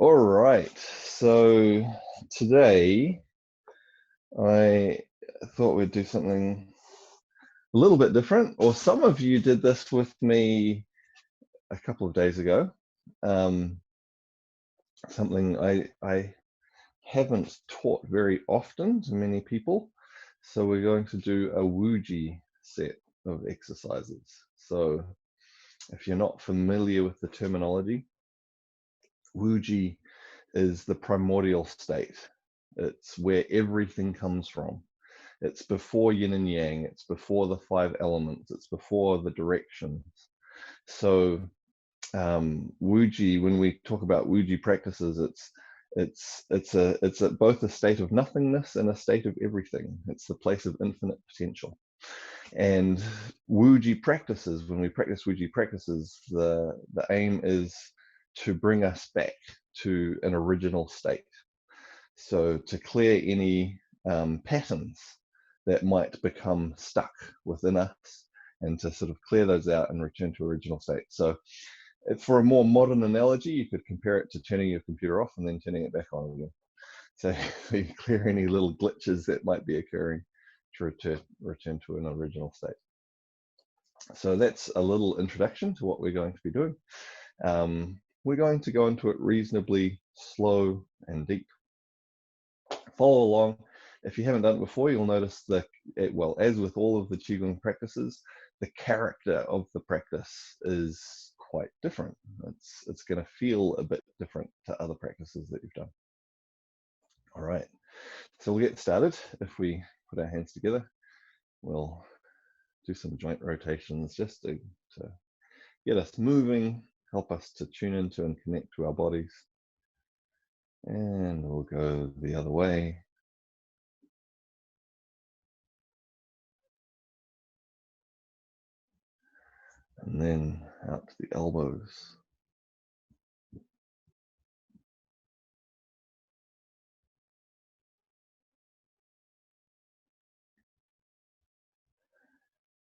All right, so today I thought we'd do something a little bit different, or some of you did this with me a couple of days ago. Um, Something I haven't taught very often to many people. So we're going to do a Wuji set of exercises. So if you're not familiar with the terminology, Wuji is the primordial state. It's where everything comes from. It's before yin and yang. It's before the five elements. It's before the directions. So Wuji, when we talk about Wuji practices, it's both a state of nothingness and a state of everything. It's the place of infinite potential. And Wuji practices, when we practice Wuji practices, the aim is to bring us back to an original state. So to clear any patterns that might become stuck within us, and to sort of clear those out and return to original state. So for a more modern analogy, you could compare it to turning your computer off and then turning it back on again. So you clear any little glitches that might be occurring to return to an original state. So that's a little introduction to what we're going to be doing. We're going to go into it reasonably slow and deep. Follow along. If you haven't done it before, you'll notice that, well, as with all of the Qigong practices, the character of the practice is quite different. It's going to feel a bit different to other practices that you've done. All right, so we'll get started. If we put our hands together, we'll do some joint rotations just to get us moving, help us to tune into and connect to our bodies. And we'll go the other way. And then out to the elbows.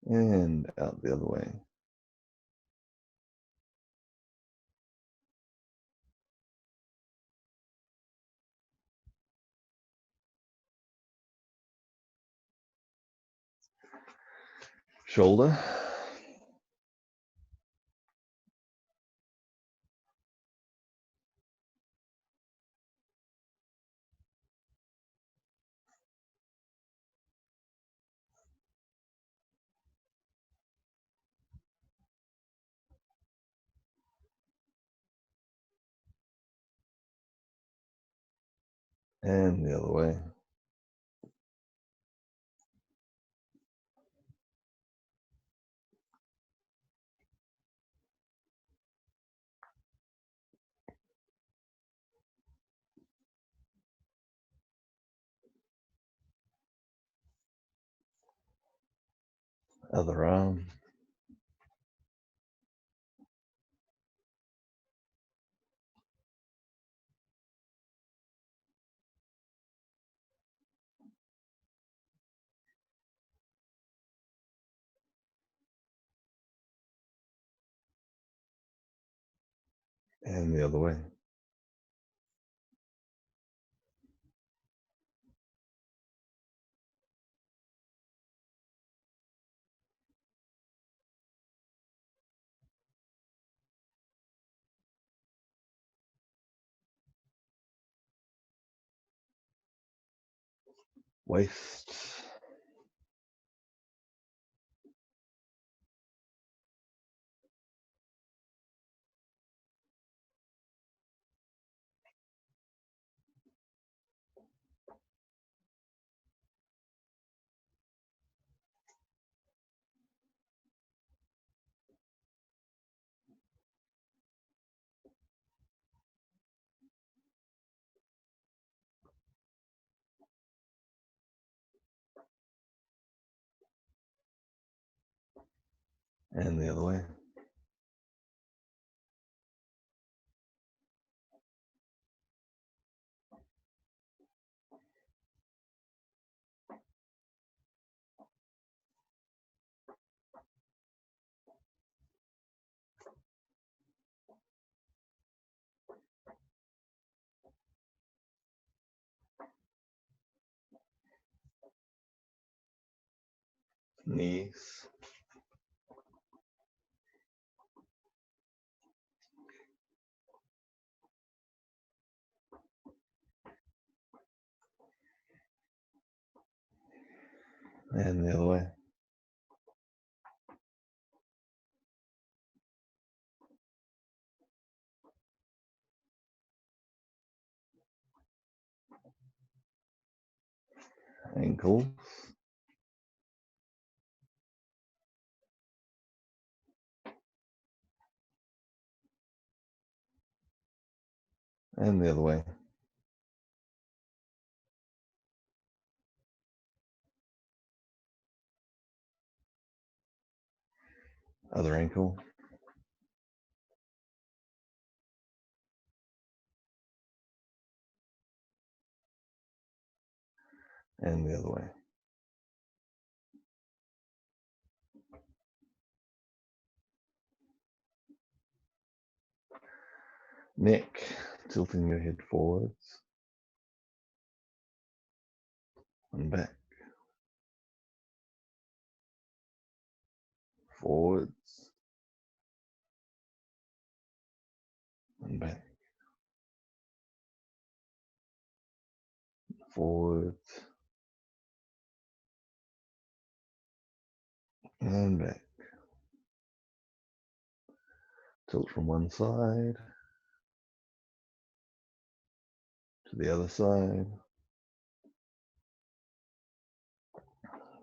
And out the other way. Shoulder. And the other way. Other arm. And the other way. Waist. And the other way. knees, and the other way. Ankles, and the other way. Other ankle, and the other way. Neck, tilting your head forwards and back, forwards and back, forwards and back. Tilt from one side to the other side,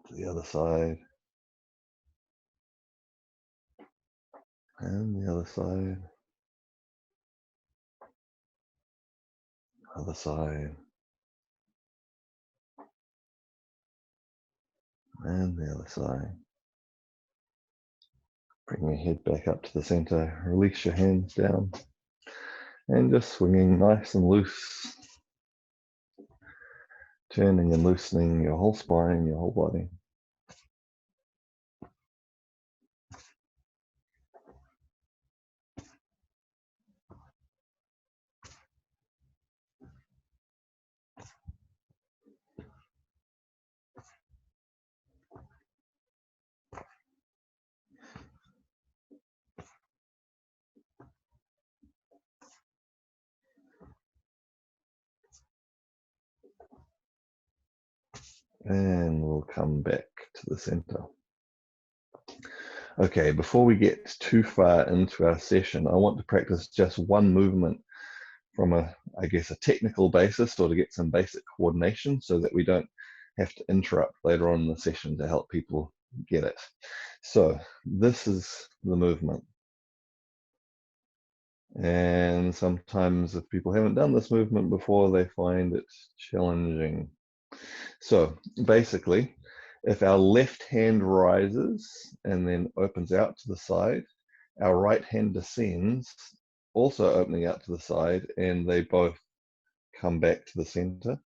to the other side, and the other side, other side, and the other side. Bring your head back up to the center, release your hands down, and just swinging nice and loose, turning and loosening your whole spine, your whole body. And we'll come back to the center. Okay, before we get too far into our session, I want to practice just one movement from a technical basis, or to get some basic coordination so that we don't have to interrupt later on in the session to help people get it. So this is the movement. And sometimes if people haven't done this movement before, they find it challenging. So basically, if our left hand rises and then opens out to the side, our right hand descends, also opening out to the side, and they both come back to the center.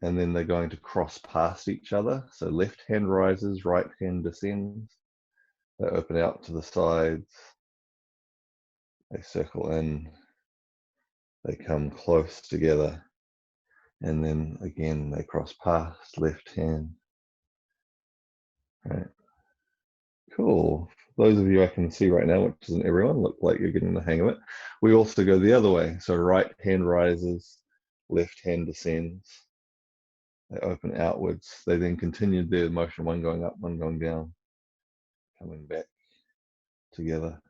And then they're going to cross past each other. So left hand rises, right hand descends. They open out to the sides. They circle in. They come close together. And then again, they cross past, left hand. Right. Cool. Those of you I can see right now, which isn't everyone, look like you're getting the hang of it. We also go the other way. So right hand rises, left hand descends. They open outwards. They then continue their motion, one going up, one going down, coming back together.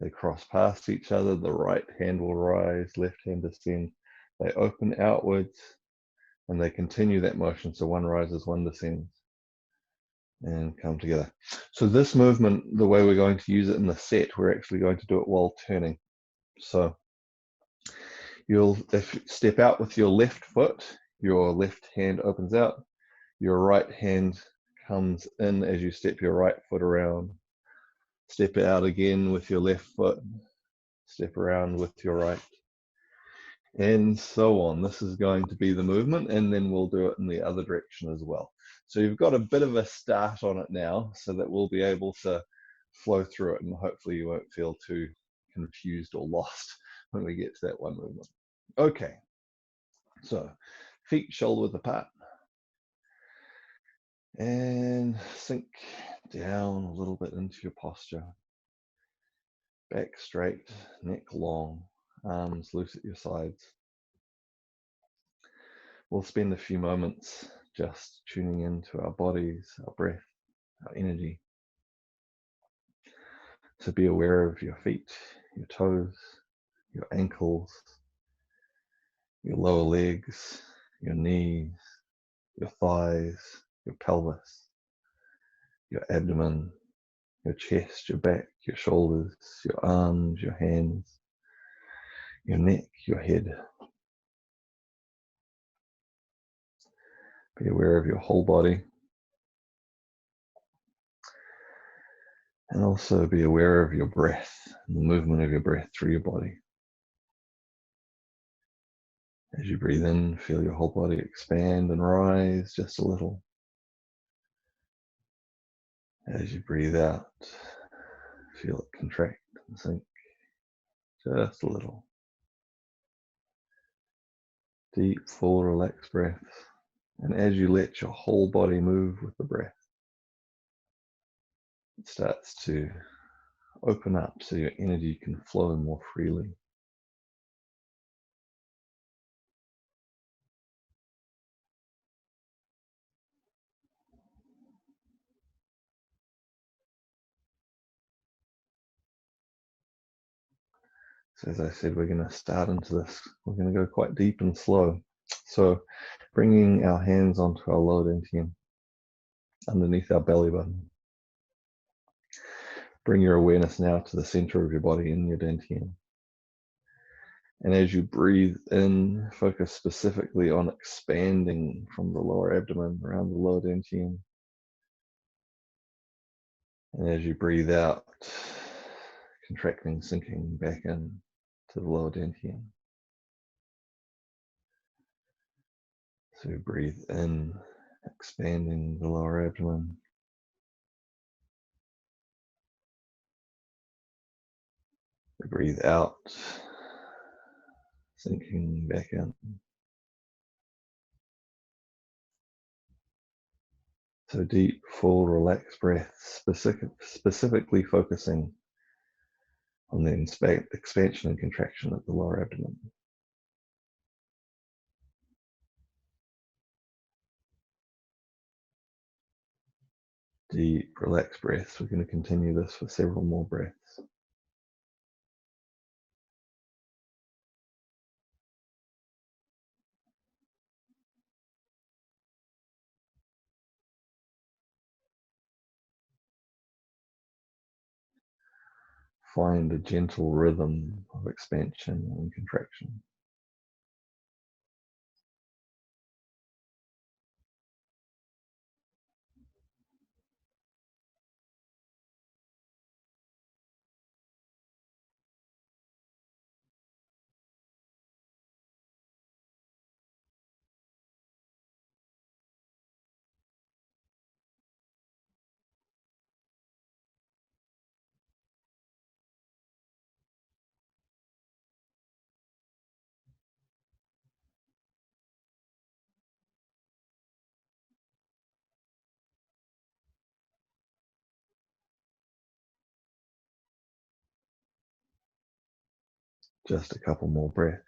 They cross past each other. The right hand will rise, left hand descend. They open outwards and they continue that motion. So one rises, one descends, and come together. So this movement, the way we're going to use it in the set, we're actually going to do it while turning. So you'll step out with your left foot, your left hand opens out, your right hand comes in as you step your right foot around. Step it out again with your left foot, step around with your right, and so on. This is going to be the movement, and then we'll do it in the other direction as well. So you've got a bit of a start on it now, so that we'll be able to flow through it, and hopefully you won't feel too confused or lost when we get to that one movement. Okay, so feet shoulder width apart. And sink down a little bit into your posture. Back straight, neck long, arms loose at your sides. We'll spend a few moments just tuning into our bodies, our breath, our energy. So be aware of your feet, your toes, your ankles, your lower legs, your knees, your thighs, your pelvis, your abdomen, your chest, your back, your shoulders, your arms, your hands, your neck, your head. Be aware of your whole body. And also be aware of your breath and the movement of your breath through your body. As you breathe in, feel your whole body expand and rise just a little. As you breathe out, feel it contract and sink just a little. Deep, full, relaxed breaths. And as you let your whole body move with the breath, it starts to open up so your energy can flow more freely. So as I said, we're going to start into this. We're going to go quite deep and slow. So bringing our hands onto our lower dantian, underneath our belly button. Bring your awareness now to the center of your body in your dantian. And as you breathe in, focus specifically on expanding from the lower abdomen around the lower dantian. And as you breathe out, contracting, sinking back in to the lower dantian. So breathe in, expanding the lower abdomen. Breathe out, sinking back in. So deep, full, relaxed breaths, specifically focusing on the expansion and contraction of the lower abdomen. Deep, relaxed breaths. We're going to continue this for several more breaths. Find a gentle rhythm of expansion and contraction. Just a couple more breaths.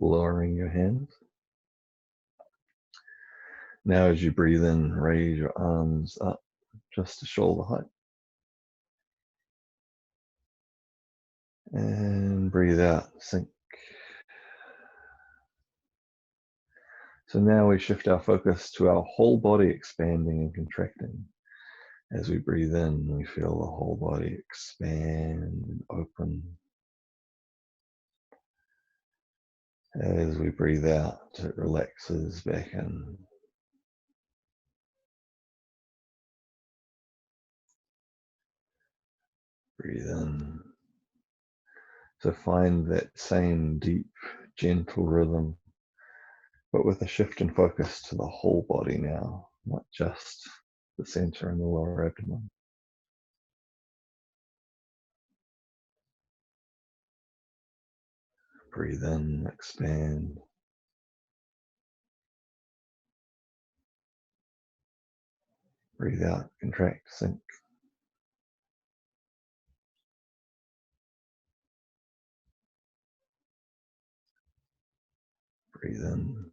Lowering your hands. Now as you breathe in, raise your arms up just to shoulder height. And breathe out, sink. So now we shift our focus to our whole body expanding and contracting. As we breathe in, we feel the whole body expand and open. As we breathe out, it relaxes back in. Breathe in. So find that same deep, gentle rhythm, but with a shift in focus to the whole body now, not just the center and the lower abdomen. Breathe in, expand. Breathe out, contract, sink. Breathe in.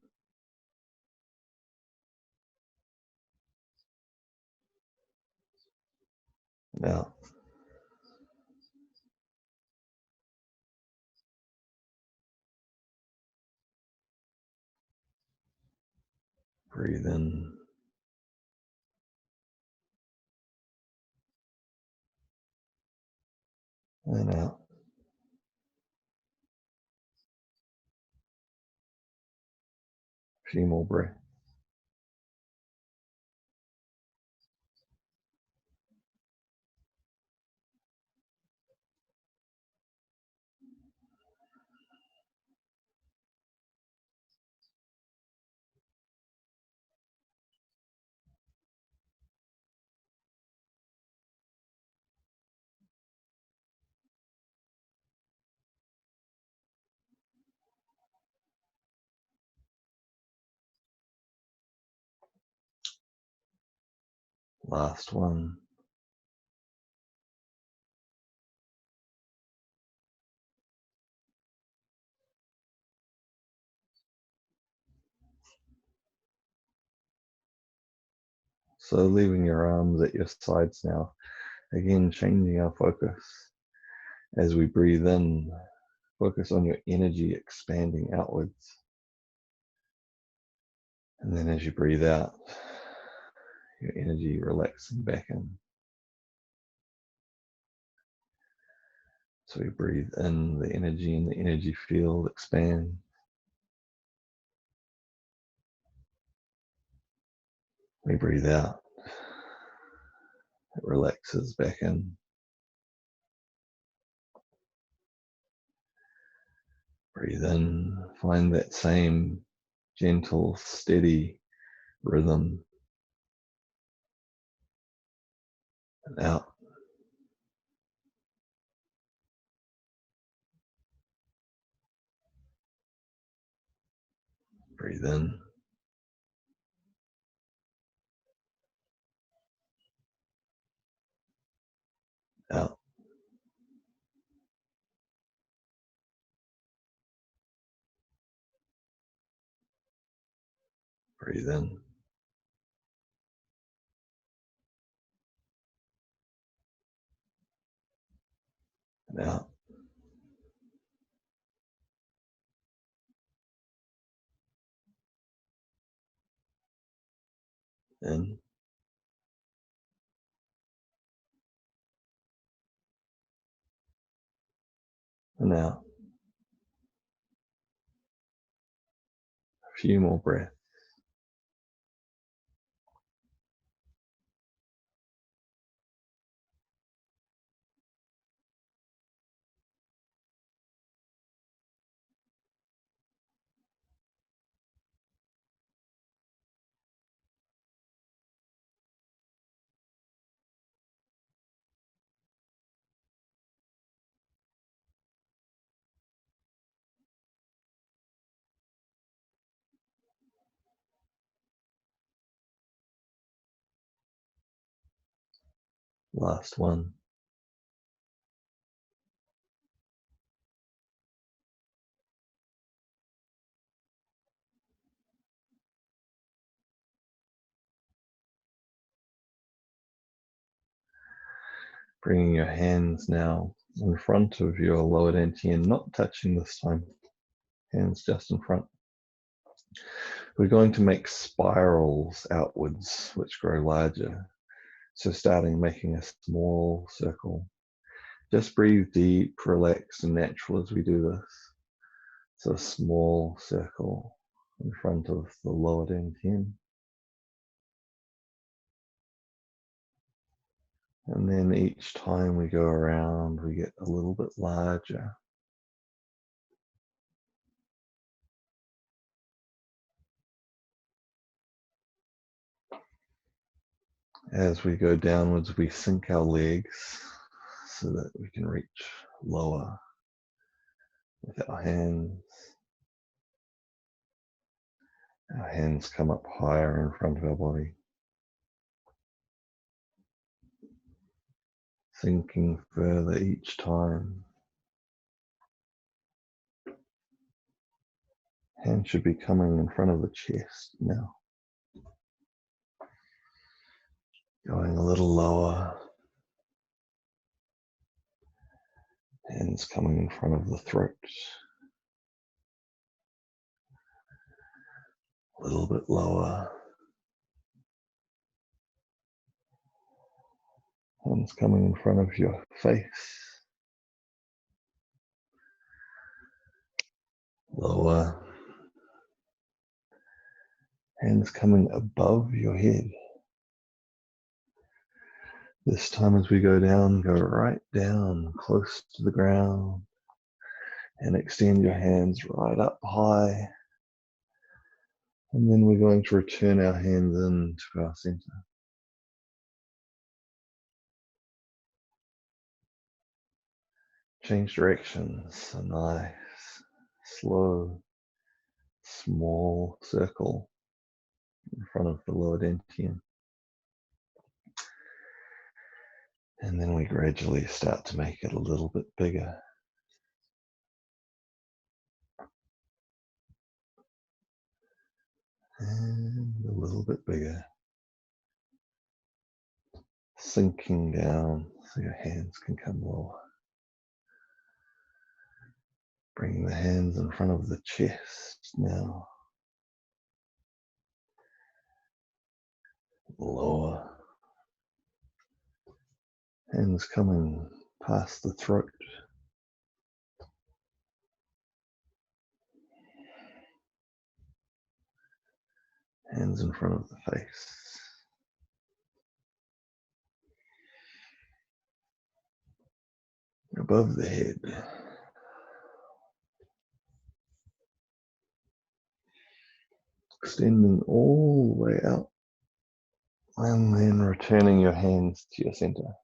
And out. Breathe in. And out. A few more breaths. Last one. So leaving your arms at your sides now. Again, changing our focus. As we breathe in, focus on your energy expanding outwards. And then as you breathe out, your energy relaxing back in. So we breathe in, the energy in the energy field expand. We breathe out, it relaxes back in. Breathe in, find that same gentle, steady rhythm. And out. Breathe in. Out. Breathe in. And out. In. And out. A few more breaths. Last one. Bringing your hands now in front of your lower dantian, not touching this time. Hands just in front. We're going to make spirals outwards, which grow larger. So starting making a small circle. Just breathe deep, relaxed, and natural as we do this. So a small circle in front of the lower dantian. And then each time we go around, we get a little bit larger. As we go downwards, we sink our legs so that we can reach lower with our hands. Our hands come up higher in front of our body, sinking further each time. Hands should be coming in front of the chest now. Going a little lower. Hands coming in front of the throat. A little bit lower. Hands coming in front of your face. Lower. Hands coming above your head. This time as we go down, go right down, close to the ground, and extend your hands right up high. And then we're going to return our hands into our center. Change directions, a nice, slow, small circle in front of the lower dantian. And then we gradually start to make it a little bit bigger. And a little bit bigger. Sinking down so your hands can come lower. Bringing the hands in front of the chest now. Lower. Hands coming past the throat. Hands in front of the face. Above the head. Extending all the way out. And then returning your hands to your center.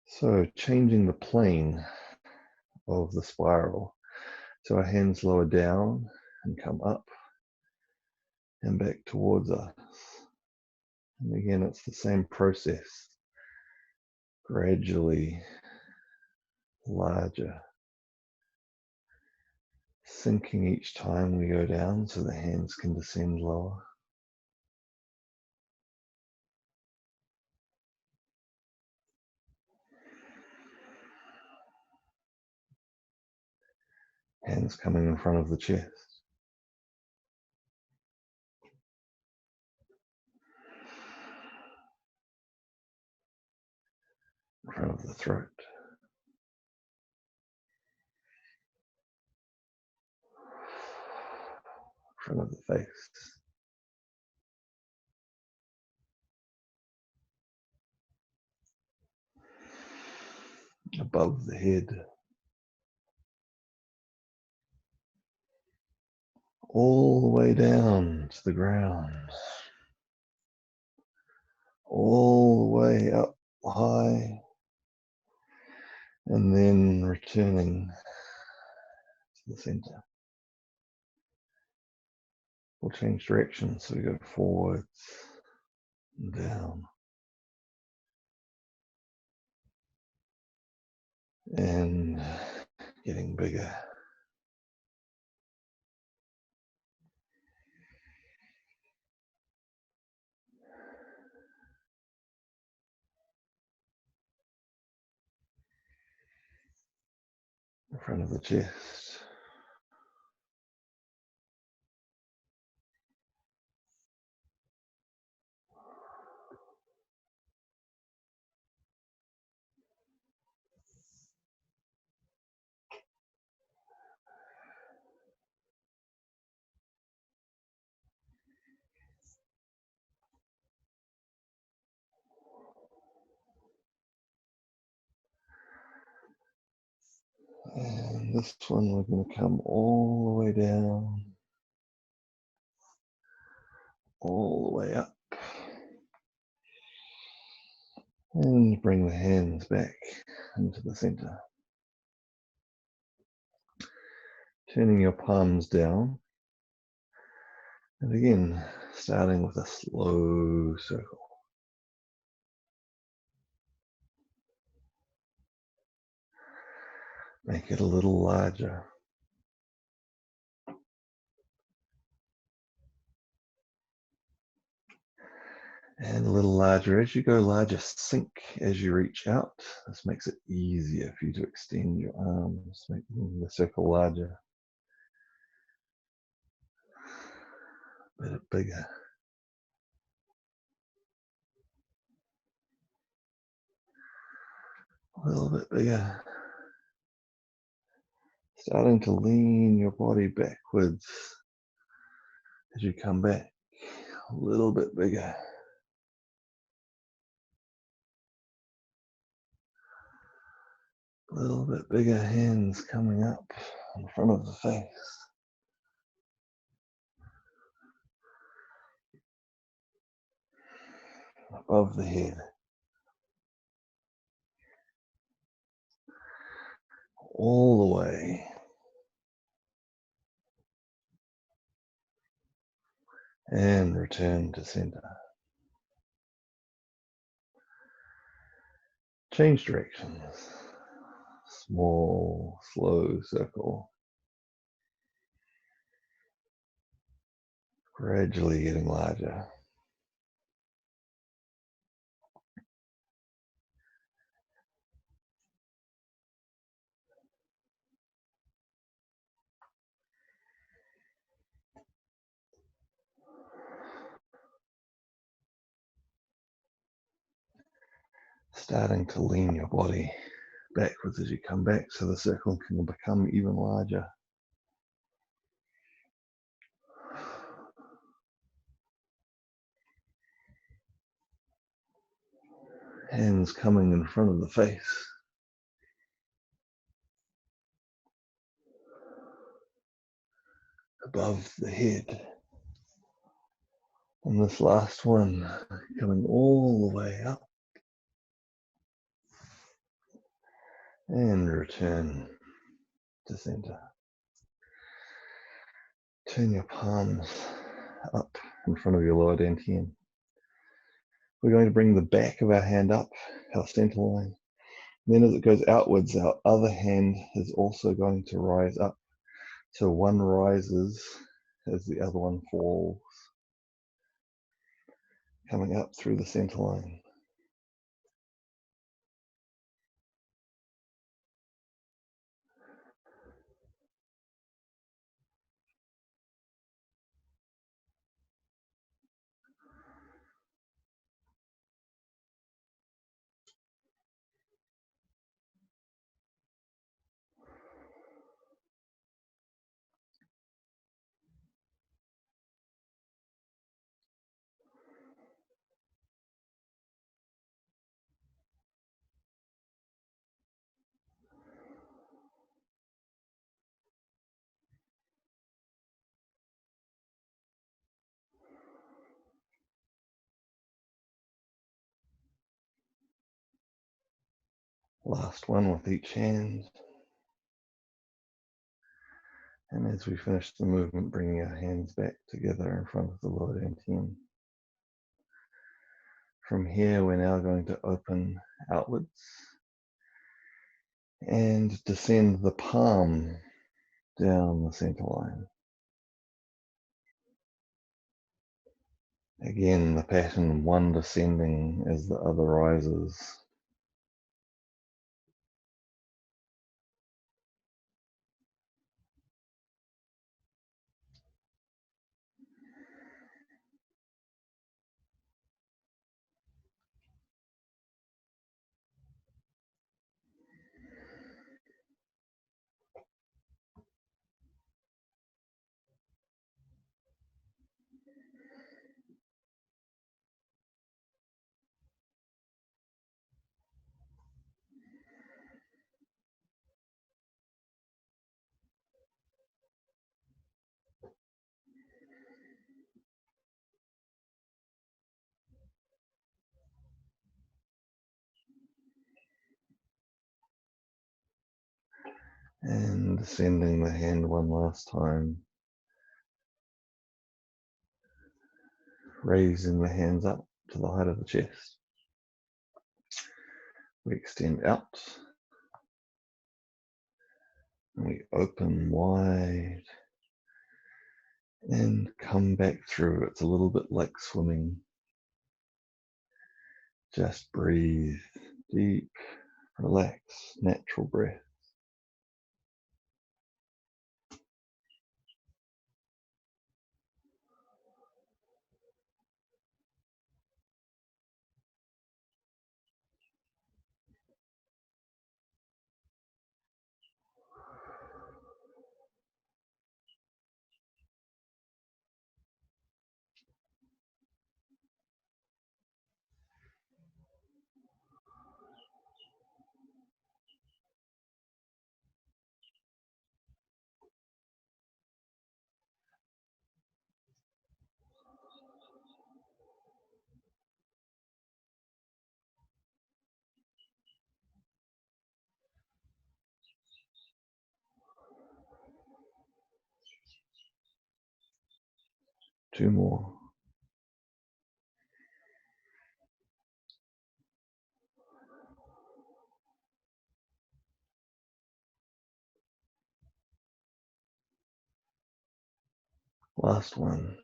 So changing the plane of the spiral. So our hands lower down and come up and back towards us. And again, it's the same process. Gradually larger. Sinking each time we go down so the hands can descend lower. Hands coming in front of the chest. In front of the throat. In front of the face. Above the head. All the way down to the ground. All the way up high. And then returning to the center. We'll change direction, so we go forwards and down. And getting bigger. In front of the chest. this one we're going to come all the way down, all the way up, and bring the hands back into the center. Turning your palms down, and again, starting with a slow circle. Make it a little larger. And a little larger. As you go larger, sink as you reach out. This makes it easier for you to extend your arms, making the circle larger. A bit bigger. A little bit bigger. Starting to lean your body backwards as you come back. A little bit bigger. A little bit bigger, hands coming up in front of the face. Above the head. All the way. And return to center. Change directions. Small, slow circle. Gradually getting larger. Starting to lean your body backwards as you come back so the circle can become even larger. Hands coming in front of the face. Above the head. And this last one coming all the way up. And return to center. Turn your palms up in front of your lower dantian. We're going to bring the back of our hand up, our center line. Then as it goes outwards, our other hand is also going to rise up. So one rises as the other one falls. Coming up through the center line. Last one with each hand. And as we finish the movement, bringing our hands back together in front of the lower dantian. From here, we're now going to open outwards and descend the palm down the center line. Again, the pattern, one descending as the other rises. And descending the hand one last time, raising the hands up to the height of the chest. We extend out, and we open wide and come back through. It's a little bit like swimming. Just breathe deep, relax, natural breath. Two more. Last one.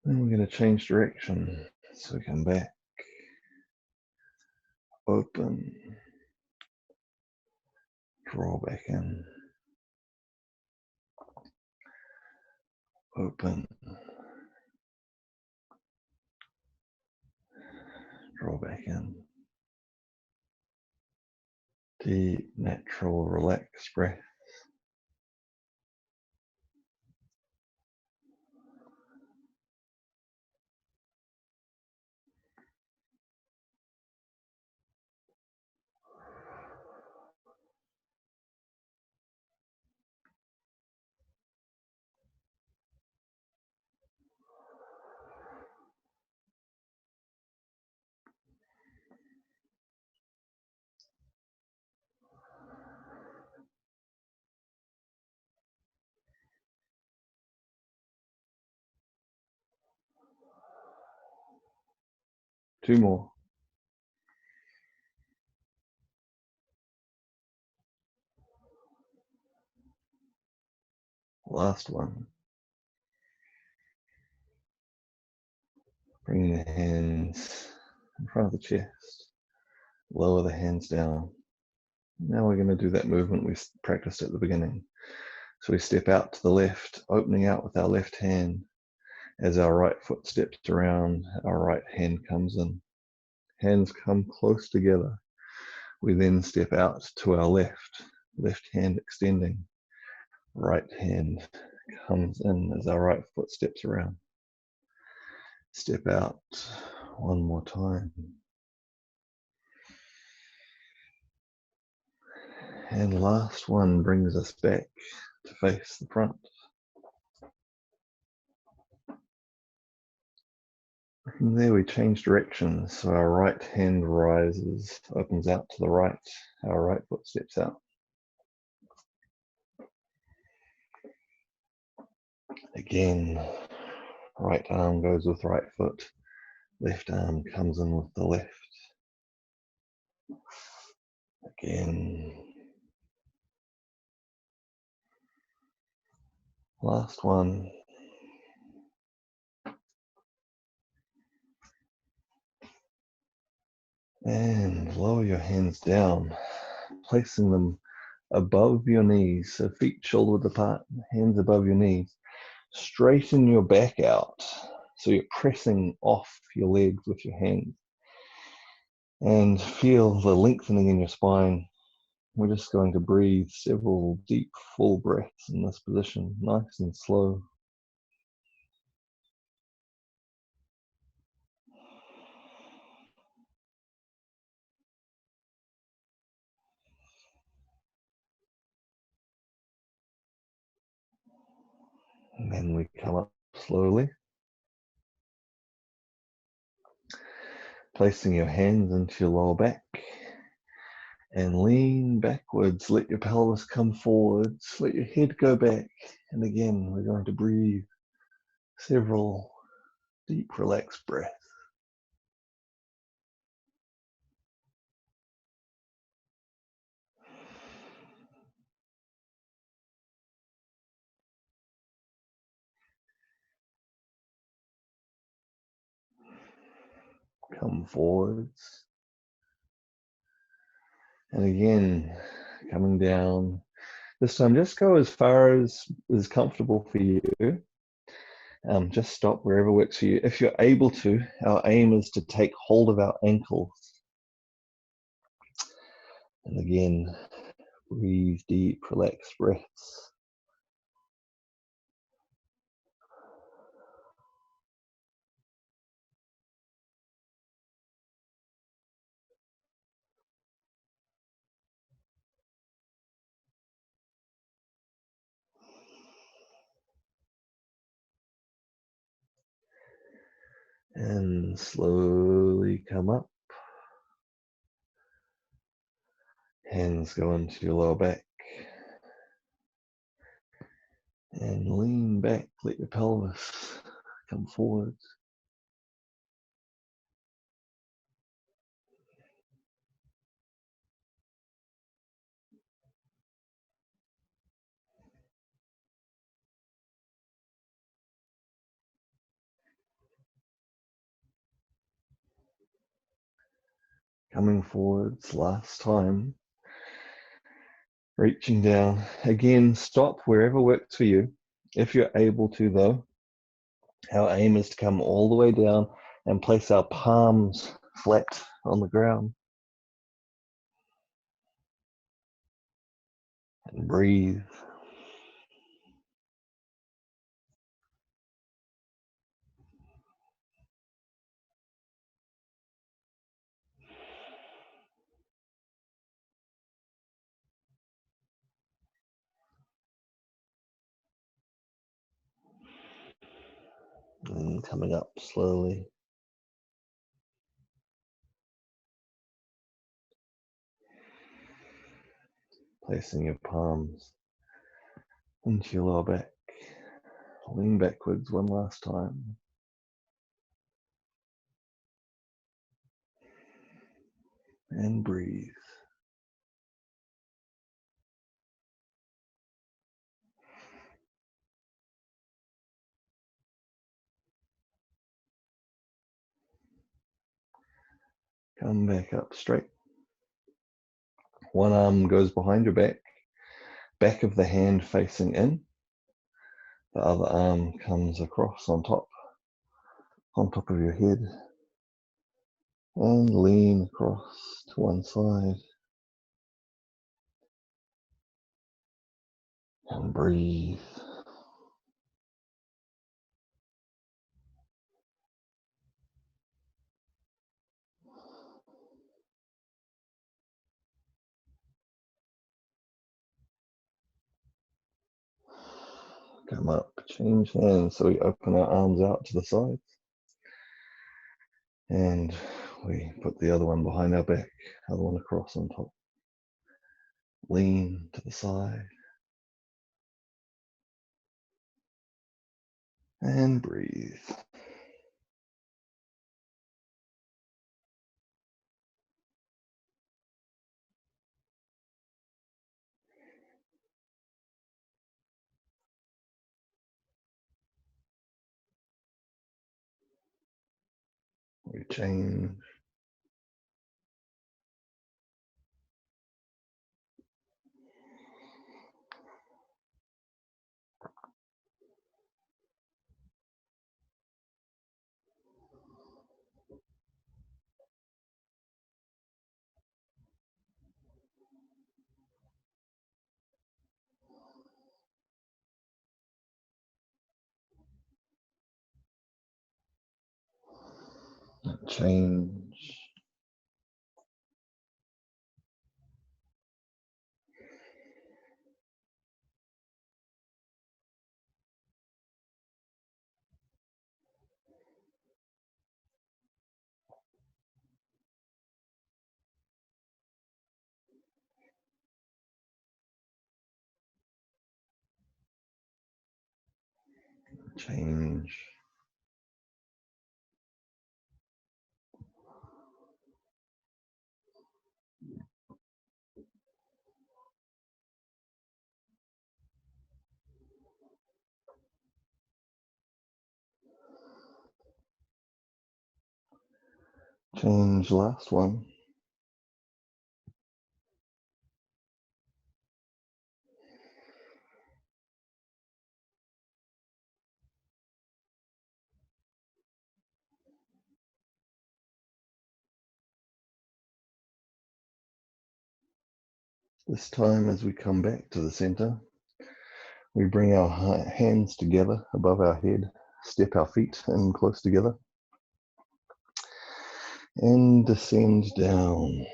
Then we're going to change direction. So we come back, open, draw back in, open, draw back in. Deep, natural, relaxed breath. Two more. Last one. Bring the hands in front of the chest. Lower the hands down. Now we're going to do that movement we practiced at the beginning. So we step out to the left, opening out with our left hand. As our right foot steps around, our right hand comes in. Hands come close together. We then step out to our left hand extending. Right hand comes in as our right foot steps around. Step out one more time. And last one brings us back to face the front. From there we change directions, so our right hand rises, opens out to the right, our right foot steps out. Again, right arm goes with right foot, left arm comes in with the left. Again. Last one. And lower your hands down, placing them above your knees, so feet shoulder width apart, hands above your knees. Straighten your back out, so you're pressing off your legs with your hands. And feel the lengthening in your spine. We're just going to breathe several deep, full breaths in this position, nice and slow. And then we come up slowly. Placing your hands into your lower back and lean backwards. Let your pelvis come forwards. Let your head go back. And again, we're going to breathe several deep, relaxed breaths. Come forwards. And again, coming down. This time, just go as far as is comfortable for you. Just stop wherever works for you. If you're able to, our aim is to take hold of our ankles. And again, breathe deep, relaxed breaths. And slowly come up. Hands go into your lower back. And lean back, let your pelvis come forwards. Coming forwards, last time. Reaching down. Again, stop wherever works for you. If you're able to, though, our aim is to come all the way down and place our palms flat on the ground. And breathe. And coming up slowly. Placing your palms into your lower back. Lean backwards one last time. And breathe. Come back up straight. One arm goes behind your back of the hand facing in. The other arm comes across on top of your head. And lean across to one side. And breathe. Come up, change hands. So we open our arms out to the sides. And we put the other one behind our back, other one across on top. Lean to the side. And breathe. We change. Change. change. Change last one. This time, as we come back to the center, we bring our hands together above our head, step our feet in close together, and descend down,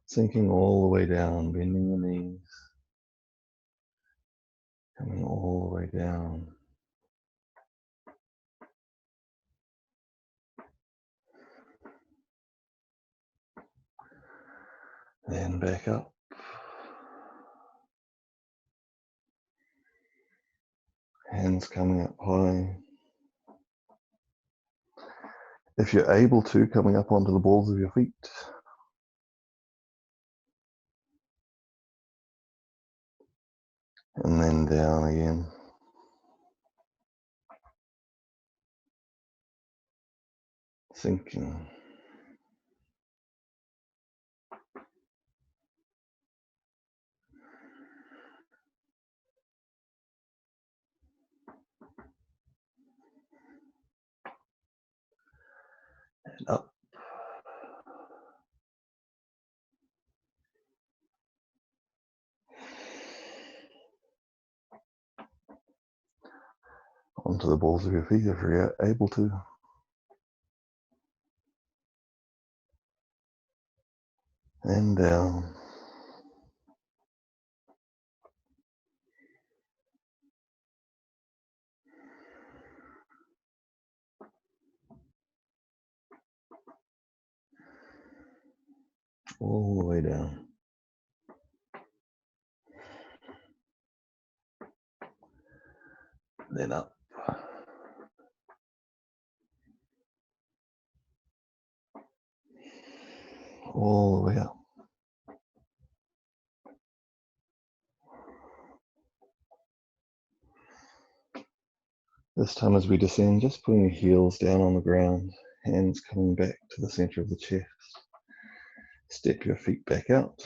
sinking all the way down, bending the knees, coming all the way down. Then back up. Hands coming up high. If you're able to, coming up onto the balls of your feet. And then down again. Sinking. And up. Onto the balls of your feet if you're able to. And down. All the way down. Then up. All the way up. This time as we descend, just putting your heels down on the ground, hands coming back to the center of the chest. Step your feet back out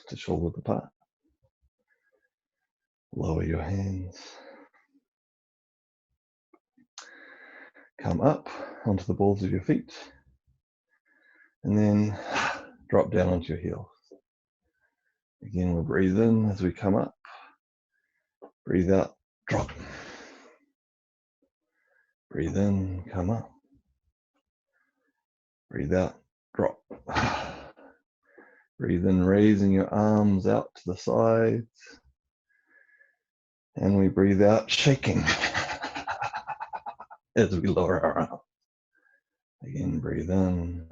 to shoulder width apart. Lower your hands. Come up onto the balls of your feet. And then drop down onto your heels. Again, we'll breathe in as we come up. Breathe out, drop. Breathe in, come up. Breathe out, drop. Breathe in, raising your arms out to the sides. And we breathe out, shaking as we lower our arms. Again, breathe in.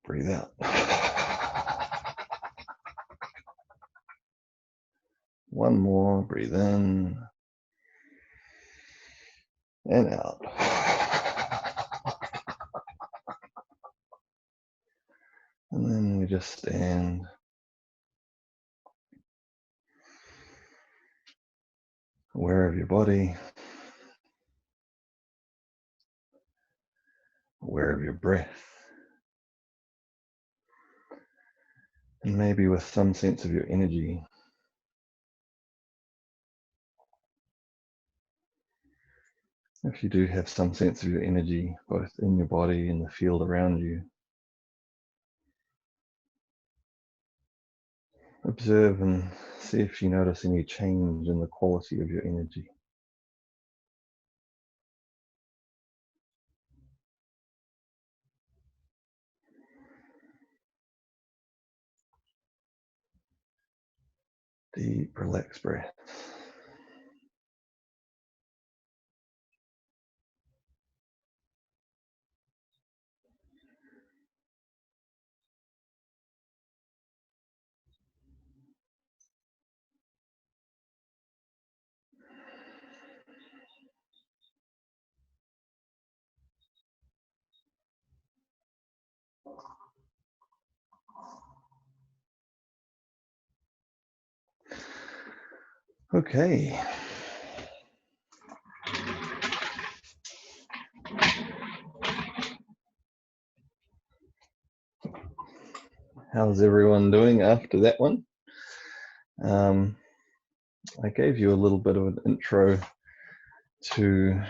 Breathe out. One more, breathe in. And out. And then we just stand. Aware of your body. Aware of your breath. And maybe with some sense of your energy. If you do have some sense of your energy, both in your body and the field around you, observe and see if you notice any change in the quality of your energy. Deep, relaxed breath. Okay. How's everyone doing after that one? I gave you a little bit of an intro to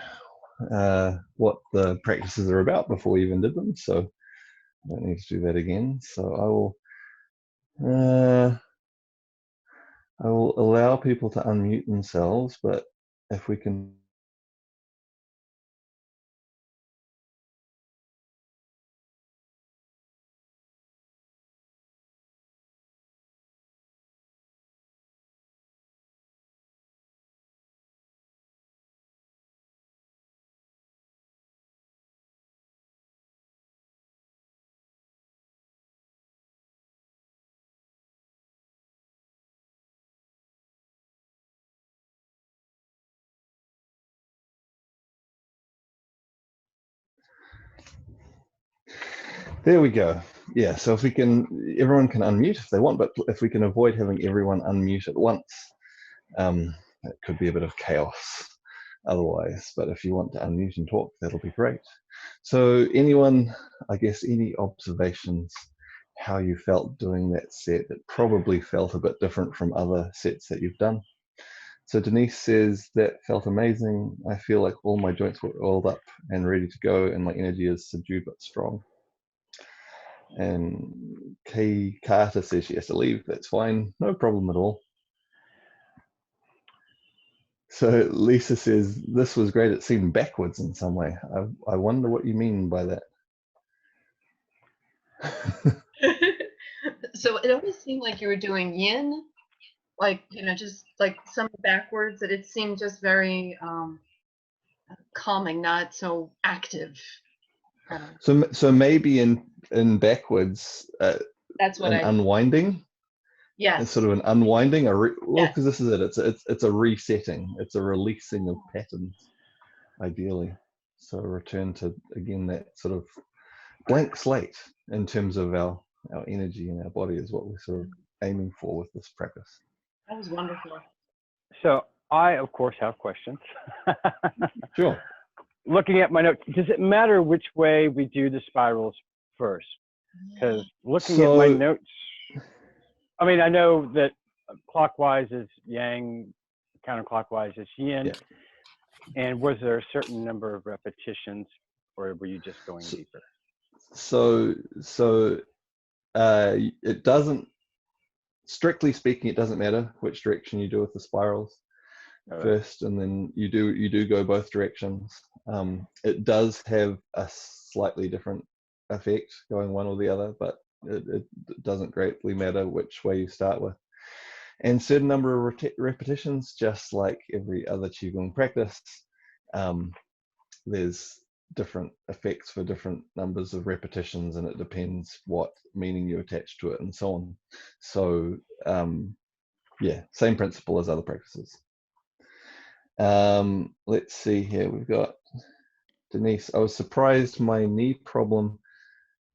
what the practices are about before we even did them, so I don't need to do that again. So I will allow people to unmute themselves, but if we can. There we go. Yeah, so if we can, everyone can unmute if they want, but if we can avoid having everyone unmute at once, it could be a bit of chaos otherwise. But if you want to unmute and talk, that'll be great. So anyone, I guess, any observations, how you felt doing that set? It probably felt a bit different from other sets that you've done. So Denise says, that felt amazing. I feel like all my joints were oiled up and ready to go, and my energy is subdued but strong. And Kay Carter says she has to leave. That's fine, no problem at all. So Lisa says, this was great. It seemed backwards in some way. I wonder what you mean by that. So it always seemed like you were doing yin, like, just like some backwards, that it seemed just very calming, not so active. So maybe in backwards, that's what an unwinding. Yes. It's sort of an unwinding, well, because this is it. It's a resetting. It's a releasing of patterns, ideally. So a return to, again, that sort of blank slate in terms of our energy in our body is what we're sort of aiming for with this practice. That was wonderful. So I, of course, have questions. Sure. Looking at my notes, does it matter which way we do the spirals first? Because looking at my notes, I mean, I know that clockwise is yang, counterclockwise is yin. Yeah. And was there a certain number of repetitions, or were you just going deeper? So it doesn't, strictly speaking, it doesn't matter which direction you do with the spirals first, and then you do go both directions. It does have a slightly different effect going one or the other, but it doesn't greatly matter which way you start with. And certain number of repetitions, just like every other Qigong practice, there's different effects for different numbers of repetitions, and it depends what meaning you attach to it and so on. So yeah, same principle as other practices. Let's see here, we've got Denise. I was surprised with my knee problem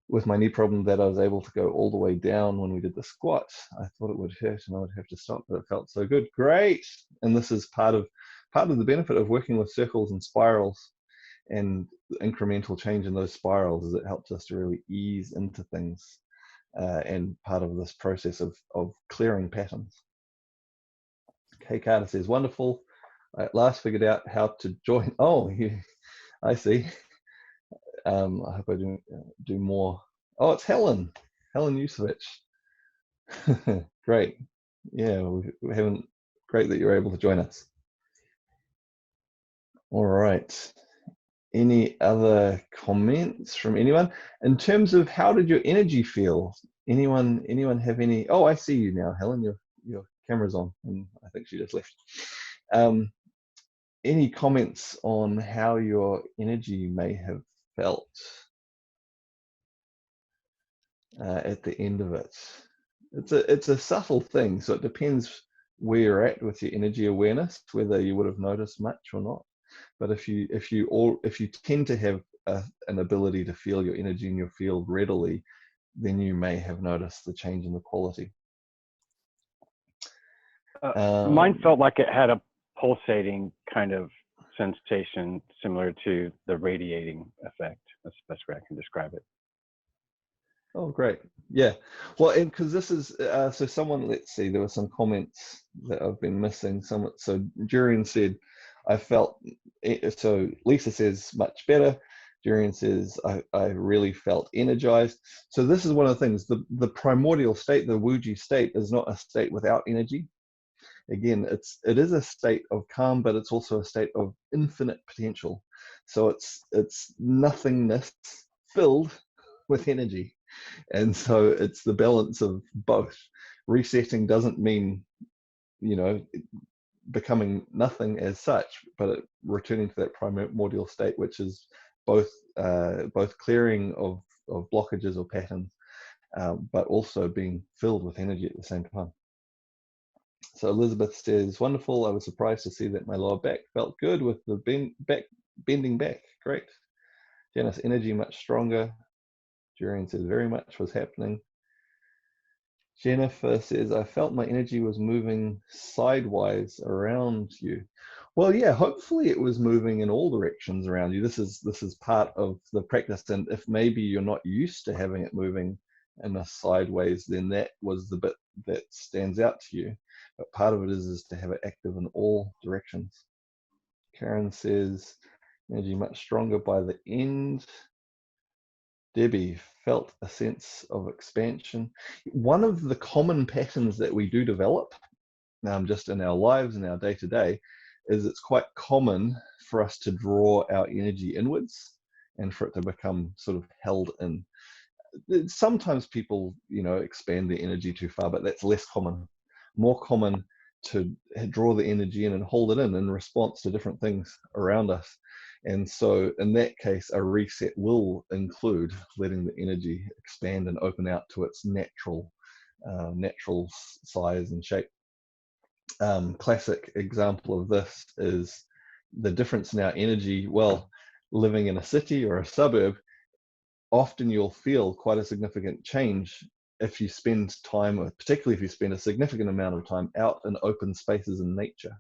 that I was able to go all the way down when we did the squat. I thought it would hurt and I would have to stop, but it felt so good. Great. And this is part of the benefit of working with circles and spirals, and incremental change in those spirals is it helps us to really ease into things, and part of this process of clearing patterns. Kay Carter says, wonderful. I at last figured out how to join. Oh, I see. I hope I do more. Oh, it's Helen Yusevich. Great. Yeah, we haven't. Great that you're able to join us. All right. Any other comments from anyone in terms of how did your energy feel? Anyone have any? Oh, I see you now, Helen. Your camera's on, and I think she just left. Any comments on how your energy may have felt at the end of it? It's a subtle thing, so it depends where you're at with your energy awareness, whether you would have noticed much or not. But if you tend to have an ability to feel your energy in your field readily, then you may have noticed the change in the quality. Mine felt like it had a pulsating kind of sensation similar to the radiating effect. That's the best way I can describe it. Oh, great. Yeah. Well, and because this is, so someone, let's see, there were some comments that I've been missing. So Durian said, I felt, so Lisa says much better. Durian says, I really felt energized. So this is one of the things, the primordial state, the Wuji state, is not a state without energy. Again, it is a state of calm, but it's also a state of infinite potential. So it's nothingness filled with energy. And so it's the balance of both. Resetting doesn't mean, becoming nothing as such, but returning to that primordial state, which is both clearing of blockages or patterns, but also being filled with energy at the same time. So Elizabeth says, wonderful. I was surprised to see that my lower back felt good with the bending back. Great. Janice, energy much stronger. Durian says, very much was happening. Jennifer says, I felt my energy was moving sidewise around you. Well, yeah, hopefully it was moving in all directions around you. This is part of the practice. And if maybe you're not used to having it moving in a sideways, then that was the bit that stands out to you. But part of it is to have it active in all directions. Karen says, energy much stronger by the end. Debbie felt a sense of expansion. One of the common patterns that we do develop, just in our lives and our day-to-day, is it's quite common for us to draw our energy inwards and for it to become sort of held in. Sometimes people, expand their energy too far, but that's less common. More common to draw the energy in and hold it in response to different things around us. And so in that case, a reset will include letting the energy expand and open out to its natural size and shape. Classic example of this is the difference in our energy. Well, living in a city or a suburb, often you'll feel quite a significant change if you spend time, or particularly if you spend a significant amount of time out in open spaces in nature.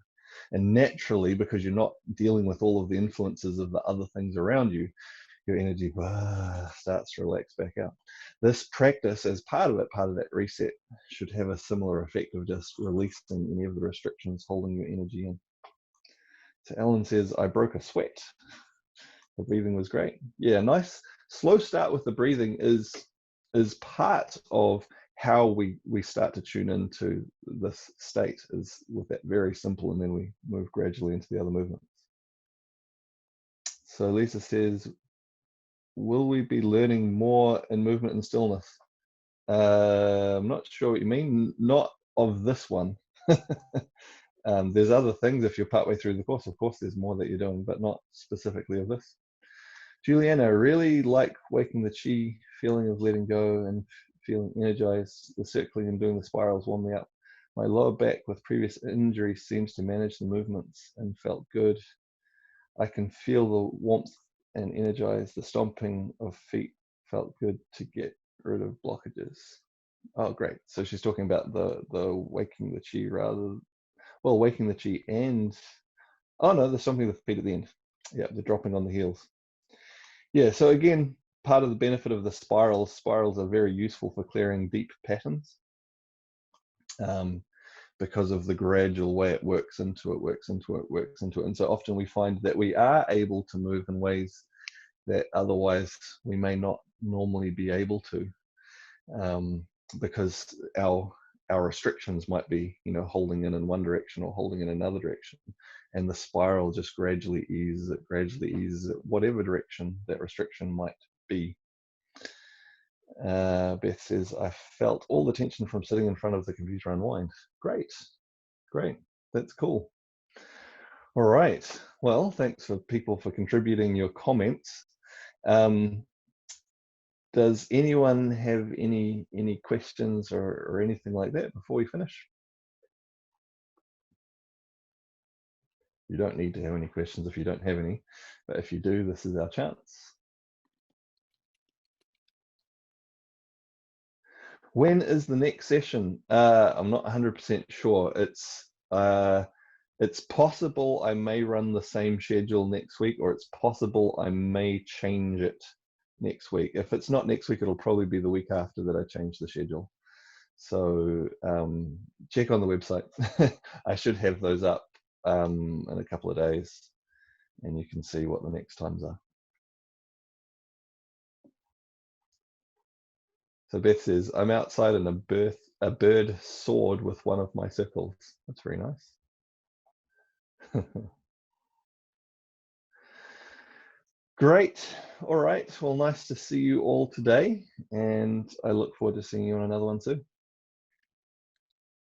And naturally, because you're not dealing with all of the influences of the other things around you, your energy starts to relax back out. This practice, as part of that reset, should have a similar effect of just releasing any of the restrictions holding your energy in. So Ellen says, I broke a sweat. The breathing was great. Yeah, nice. Slow start with the breathing is part of how we start to tune into this state, is with that very simple, and then we move gradually into the other movements. So Lisa says, will we be learning more in movement and stillness? I'm not sure what you mean. Not of this one. There's other things if you're partway through the course. Of course, there's more that you're doing, but not specifically of this. Juliana, I really like waking the chi, feeling of letting go and feeling energized. The circling and doing the spirals warm me up. My lower back with previous injury seems to manage the movements and felt good. I can feel the warmth and energize. The stomping of feet felt good to get rid of blockages. Oh, great. So she's talking about the waking the chi waking the chi and, oh no, the stomping of the feet at the end. Yeah, the dropping on the heels. Yeah, so again, part of the benefit of the spirals are very useful for clearing deep patterns, because of the gradual way it works into it. And so often we find that we are able to move in ways that otherwise we may not normally be able to, because our restrictions might be, holding in one direction or holding in another direction. And the spiral just gradually eases it, whatever direction that restriction might be. Beth says, I felt all the tension from sitting in front of the computer unwind. Great. That's cool. All right. Well, thanks for people for contributing your comments. Does anyone have any questions or anything like that before we finish? You don't need to have any questions if you don't have any, but if you do, this is our chance. When is the next session? I'm not 100% sure. It's It's possible I may run the same schedule next week, or it's possible I may change it next week. If it's not next week, it'll probably be the week after that I change the schedule. So check on the website. I should have those up in a couple of days, and you can see what the next times are. So Beth says, I'm outside and a bird soared with one of my circles. That's very nice. Great. All right. Well, nice to see you all today, and I look forward to seeing you on another one soon.